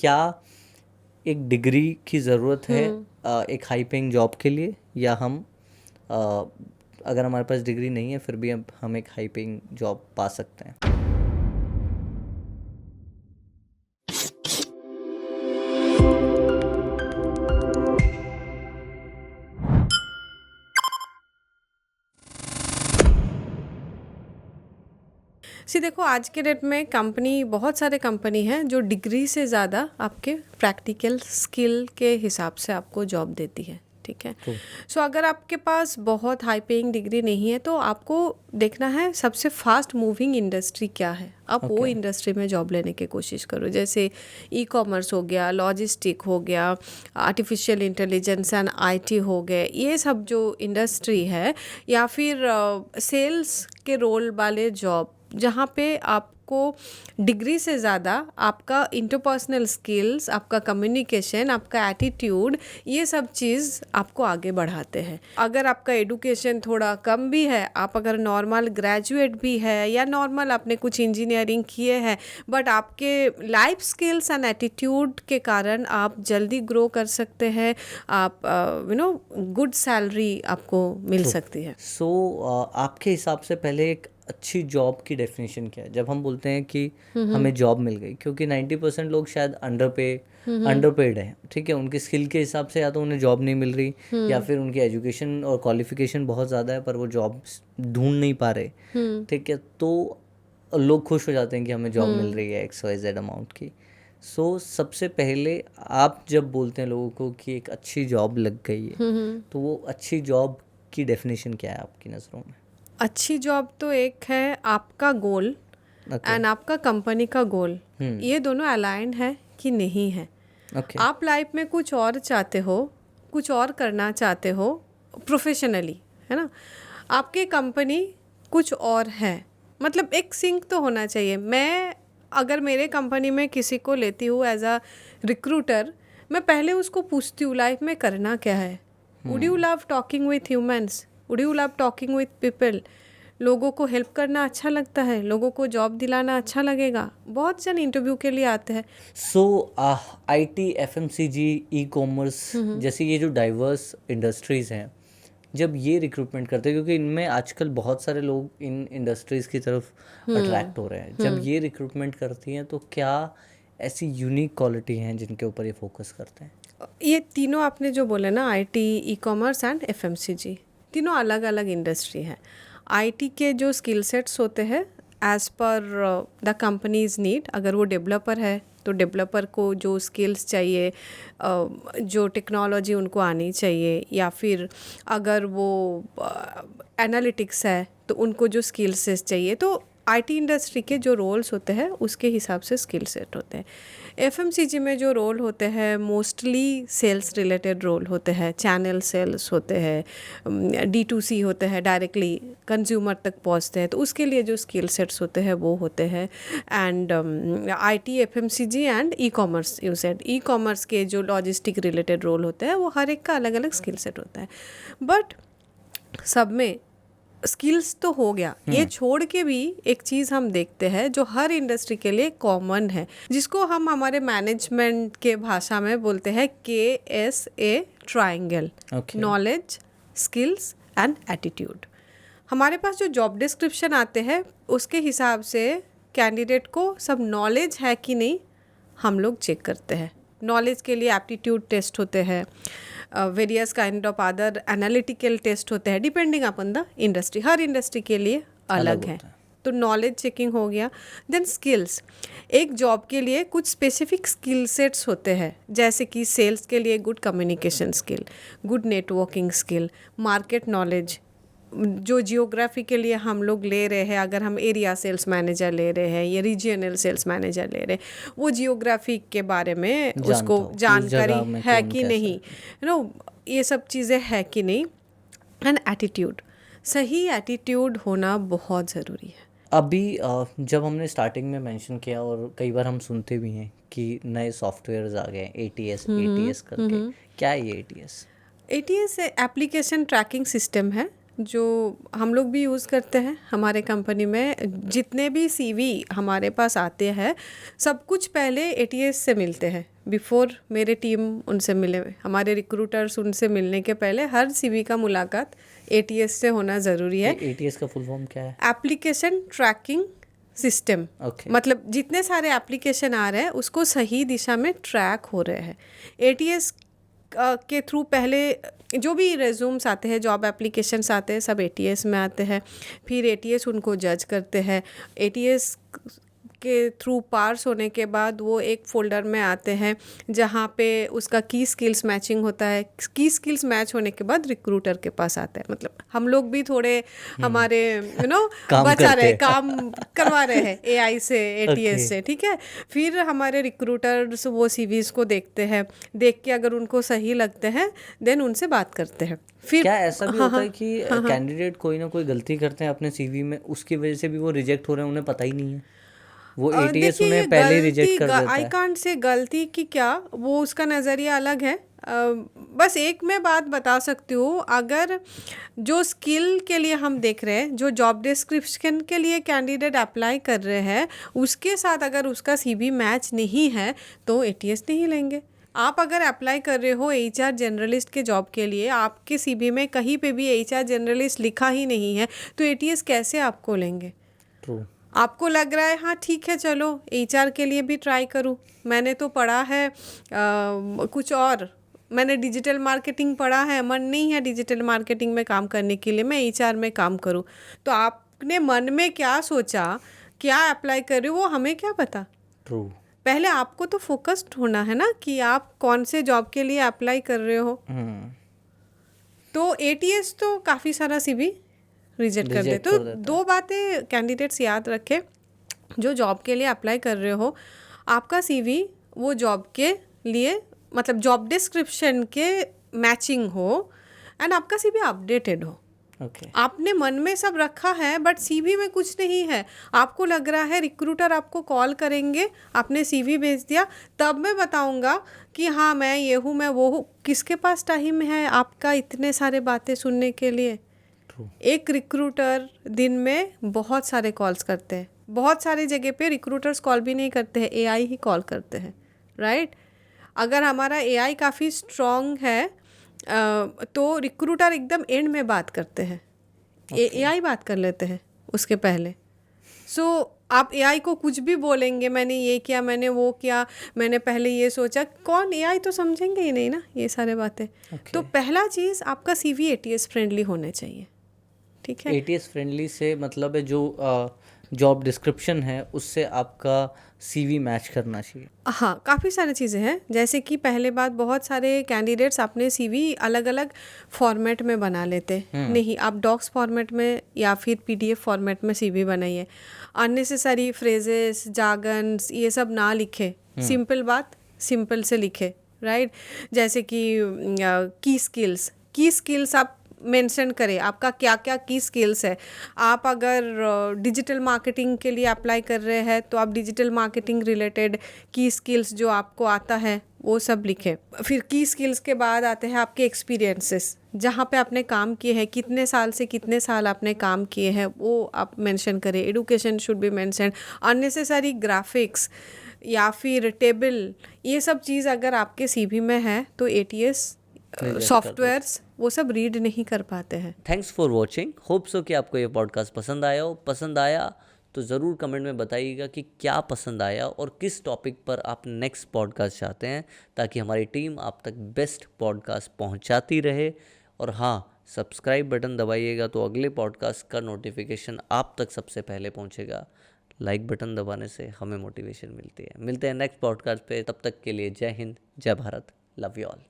क्या एक डिग्री की ज़रूरत है एक हाई पेइंग जॉब के लिए, या हम अगर हमारे पास डिग्री नहीं है फिर भी हम एक हाई पेइंग जॉब पा सकते हैं? देखो, आज के डेट में बहुत सारे कंपनी हैं जो डिग्री से ज़्यादा आपके प्रैक्टिकल स्किल के हिसाब से आपको जॉब देती है, ठीक है। अगर आपके पास बहुत हाई पेइंग डिग्री नहीं है तो आपको देखना है सबसे फास्ट मूविंग इंडस्ट्री क्या है, आप वो इंडस्ट्री में जॉब लेने की कोशिश करो। जैसे ई कॉमर्स हो गया, लॉजिस्टिक हो गया, आर्टिफिशियल इंटेलिजेंस एंड आईटी हो गए, ये सब जो इंडस्ट्री है, या फिर सेल्स के रोल वाले जॉब जहाँ पे आपको डिग्री से ज़्यादा आपका इंटरपर्सनल स्किल्स, आपका कम्युनिकेशन, आपका एटीट्यूड, ये सब चीज़ आपको आगे बढ़ाते हैं। अगर आपका एडुकेशन थोड़ा कम भी है, आप अगर नॉर्मल ग्रेजुएट भी है या नॉर्मल आपने कुछ इंजीनियरिंग किए हैं, बट आपके लाइफ स्किल्स एंड एटीट्यूड के कारण आप जल्दी ग्रो कर सकते हैं, आप गुड सैलरी आपको मिल सकती है। आपके हिसाब से पहले एक अच्छी जॉब की डेफिनेशन क्या है? जब हम बोलते हैं कि हमें जॉब मिल गई, क्योंकि 90% लोग शायद अंडरपेड हैं, ठीक है, उनकी स्किल के हिसाब से या तो उन्हें जॉब नहीं मिल रही या फिर उनकी एजुकेशन और क्वालिफिकेशन बहुत ज़्यादा है पर वो जॉब ढूंढ नहीं पा रहे, ठीक है। तो लोग खुश हो जाते हैं कि हमें जॉब मिल रही है XYZ अमाउंट की। सबसे पहले आप जब बोलते हैं लोगों को कि एक अच्छी जॉब लग गई है, तो वो अच्छी जॉब की डेफिनेशन क्या है आपकी नज़रों में? अच्छी जॉब तो एक है आपका गोल एंड आपका कंपनी का गोल, ये दोनों अलाइंड है कि नहीं है। आप लाइफ में कुछ और चाहते हो, कुछ और करना चाहते हो प्रोफेशनली, है ना, आपके कंपनी कुछ और है, मतलब एक सिंक तो होना चाहिए। मैं अगर मेरे कंपनी में किसी को लेती हूँ एज अ रिक्रूटर, मैं पहले उसको पूछती हूँ लाइफ में करना क्या है। Would you love talking with humans? Would you love talking with people? लोगों को हेल्प करना अच्छा लगता है, लोगों को जॉब दिलाना अच्छा लगेगा। बहुत जन इंटरव्यू के लिए आते हैं। IT, FMCG, ई कॉमर्स जैसी ये जो डाइवर्स इंडस्ट्रीज़ हैं, जब ये रिक्रूटमेंट करते हैं, क्योंकि इनमें आजकल बहुत सारे लोग इन इंडस्ट्रीज़ की तरफ अट्रैक्ट हो रहे हैं, जब ये रिक्रूटमेंट करती हैं तो क्या ऐसी यूनिक क्वालिटी हैं जिनके ऊपर ये फोकस करते हैं? ये तीनों आपने जो बोले ना, IT, e commerce and FMCG, तीनों अलग अलग इंडस्ट्री हैं। IT के जो स्किल सेट्स होते हैं as per the companies need, अगर वो डेवलपर है तो डेवलपर को जो स्किल्स चाहिए, जो टेक्नोलॉजी उनको आनी चाहिए, या फिर अगर वो एनालिटिक्स है तो उनको जो स्किल्स चाहिए, तो IT इंडस्ट्री के जो रोल्स होते हैं उसके हिसाब से स्किल सेट होते हैं। FMCG में जो रोल होते हैं मोस्टली सेल्स रिलेटेड रोल होते हैं, चैनल सेल्स होते हैं, D2C होते हैं, डायरेक्टली कंज्यूमर तक पहुंचते हैं, तो उसके लिए जो स्किल सेट्स होते हैं वो होते हैं। And IT, FMCG and e commerce, you said e commerce के जो लॉजिस्टिक रिलेटेड रोल होते हैं वो हर एक का अलग अलग स्किल सेट होता है। बट सब में स्किल्स तो हो गया, ये छोड़ के भी एक चीज़ हम देखते हैं जो हर इंडस्ट्री के लिए कॉमन है, जिसको हम हमारे मैनेजमेंट के भाषा में बोलते हैं KSA triangle, knowledge, skills and attitude. हमारे पास जो जॉब डिस्क्रिप्शन आते हैं उसके हिसाब से कैंडिडेट को सब नॉलेज है कि नहीं हम लोग चेक करते हैं। नॉलेज के लिए एप्टीट्यूड टेस्ट होते हैं, various kind of other analytical test होते हैं, डिपेंडिंग अपन द इंडस्ट्री, हर इंडस्ट्री के लिए अलग है। तो नॉलेज चेकिंग हो गया। देन स्किल्स, एक जॉब के लिए कुछ स्पेसिफिक स्किल सेट्स होते हैं, जैसे कि सेल्स के लिए good communication skill, good networking skill, market knowledge, जो जियोग्राफी के लिए हम लोग ले रहे हैं, अगर हम एरिया सेल्स मैनेजर ले रहे हैं या रीजनल सेल्स मैनेजर ले रहे हैं, वो जियोग्राफी के बारे में उसको जानकारी है कि नहीं, ये सब चीज़ें है कि नहीं। एंड एटीट्यूड, सही एटीट्यूड होना बहुत ज़रूरी है। अभी जब हमने स्टार्टिंग में मेंशन किया और कई बार हम सुनते भी हैं कि नए सॉफ्टवेयर्स आ गए ATS करके, क्या है ये ATS एप्लीकेशन ट्रैकिंग सिस्टम है जो हम लोग भी यूज़ करते हैं हमारे कंपनी में। जितने भी CV हमारे पास आते हैं सब कुछ पहले ATS से मिलते हैं, बिफोर मेरे टीम उनसे मिले, हमारे रिक्रूटर्स उनसे मिलने के पहले हर सीवी का मुलाकात ATS से होना ज़रूरी है। ATS का फुल फॉर्म क्या है? Application tracking system. Okay. मतलब जितने सारे एप्लीकेशन आ रहे हैं उसको सही दिशा में ट्रैक हो रहे हैं। ATS के थ्रू पहले जो भी रेज्यूम्स आते हैं, जॉब एप्लीकेशंस आते हैं, सब ATS में आते हैं। फिर ATS उनको जज करते हैं। ATS के थ्रू पार्स होने के बाद वो एक फोल्डर में आते हैं जहाँ पे उसका की स्किल्स मैचिंग होता है। की स्किल्स मैच होने के बाद रिक्रूटर के पास आता है। मतलब हम लोग भी थोड़े हमारे काम करवा रहे हैं AI से, ATS से, ठीक है। फिर हमारे रिक्रूटर्स वो CVs को देखते हैं, देख के अगर उनको सही लगते हैं देन उनसे बात करते हैं। फिर क्या ऐसा भी होता है कि कैंडिडेट कोई ना कोई गलती करते हैं अपने CV में, उसकी वजह से भी वो रिजेक्ट हो रहे हैं, उन्हें पता ही नहीं है, वो ATS उन्हें पहले रिजेक्ट कर देता है? आई कांट से गलती की क्या, वो उसका नज़रिया अलग है। बस एक मैं बात बता सकती हूँ, अगर जो स्किल के लिए हम देख रहे हैं, जो जॉब डिस्क्रिप्शन के लिए कैंडिडेट अप्लाई कर रहे हैं, उसके साथ अगर उसका CV मैच नहीं है तो ATS नहीं लेंगे। आप अगर अप्लाई कर रहे हो HR जनरलिस्ट के जॉब के लिए, आपके CV में कहीं पे भी HR जनरलिस्ट लिखा ही नहीं है, तो ATS कैसे आपको लेंगे? True. आपको लग रहा है हाँ ठीक है चलो HR के लिए भी ट्राई करूँ, मैंने तो पढ़ा है कुछ और, मैंने डिजिटल मार्केटिंग पढ़ा है, मन नहीं है डिजिटल मार्केटिंग में काम करने के लिए, मैं HR में काम करूँ। तो आपने मन में क्या सोचा, क्या अप्लाई कर रहे हो, वो हमें क्या पता? True. पहले आपको तो फोकस्ड होना है ना कि आप कौन से जॉब के लिए अप्लाई कर रहे हो। तो ATS तो काफ़ी सारा CV रिजेक्ट कर दे। तो दो बातें कैंडिडेट्स याद रखें, जो जॉब के लिए अप्लाई कर रहे हो, आपका CV वो जॉब के लिए मतलब जॉब डिस्क्रिप्शन के मैचिंग हो एंड आपका CV अपडेटेड हो। Okay. आपने मन में सब रखा है बट CV में कुछ नहीं है, आपको लग रहा है रिक्रूटर आपको कॉल करेंगे, आपने CV भेज दिया, तब मैं बताऊंगा कि हाँ मैं ये हूँ, मैं वो हूँ। किसके पास टाइम है आपका इतने सारे बातें सुनने के लिए? एक रिक्रूटर दिन में बहुत सारे कॉल्स करते हैं, बहुत सारी जगह पे रिक्रूटर्स कॉल भी नहीं करते हैं, AI ही कॉल करते हैं, राइट? अगर हमारा AI काफ़ी स्ट्रॉन्ग है तो रिक्रूटर एकदम एंड में बात करते हैं, AI बात कर लेते हैं उसके पहले। सो आप AI को कुछ भी बोलेंगे, मैंने ये किया, मैंने वो किया, मैंने पहले ये सोचा, कौन AI तो समझेंगे ही नहीं ना ये सारे बातें। तो पहला चीज़ आपका CV ATS फ्रेंडली होने चाहिए, ठीक है? ATS फ्रेंडली से मतलब है जो जॉब डिस्क्रिप्शन है उससे आपका CV मैच करना चाहिए। हाँ, काफ़ी सारी चीज़ें हैं, जैसे कि पहले बात, बहुत सारे कैंडिडेट्स अपने CV अलग अलग फॉर्मेट में बना लेते नहीं, आप डॉक्स फॉर्मेट में या फिर PDF फॉर्मेट में CV बनाइए। अननेसेसरी फ्रेजेस, जार्गन्स ये सब ना लिखे, सिंपल बात सिंपल से लिखे, राइट? जैसे कि की स्किल्स आप मेंशन करें, आपका क्या क्या की स्किल्स है। आप अगर डिजिटल मार्केटिंग के लिए अप्लाई कर रहे हैं तो आप डिजिटल मार्केटिंग रिलेटेड की स्किल्स जो आपको आता है वो सब लिखें। फिर की स्किल्स के बाद आते हैं आपके एक्सपीरियंसेस, जहाँ पे आपने काम किए हैं, कितने साल से कितने साल आपने काम किए हैं वो आप मेंशन करें। Education should be mention. Unnecessary graphics या फिर टेबल, ये सब चीज़ अगर आपके CV में है तो ATS सॉफ्टवेयर्स वो सब रीड नहीं कर पाते हैं। Thanks for watching. Hope so कि आपको ये पॉडकास्ट पसंद आया हो। पसंद आया तो ज़रूर कमेंट में बताइएगा कि क्या पसंद आया और किस टॉपिक पर आप नेक्स्ट पॉडकास्ट चाहते हैं, ताकि हमारी टीम आप तक बेस्ट पॉडकास्ट पहुंचाती रहे। और हाँ, सब्सक्राइब बटन दबाइएगा तो अगले पॉडकास्ट का नोटिफिकेशन आप तक सबसे पहले पहुंचेगा। लाइक बटन दबाने से हमें मोटिवेशन मिलती है। मिलते हैं नेक्स्ट पॉडकास्ट पे, तब तक के लिए जय हिंद, जय भारत, लव यू ऑल।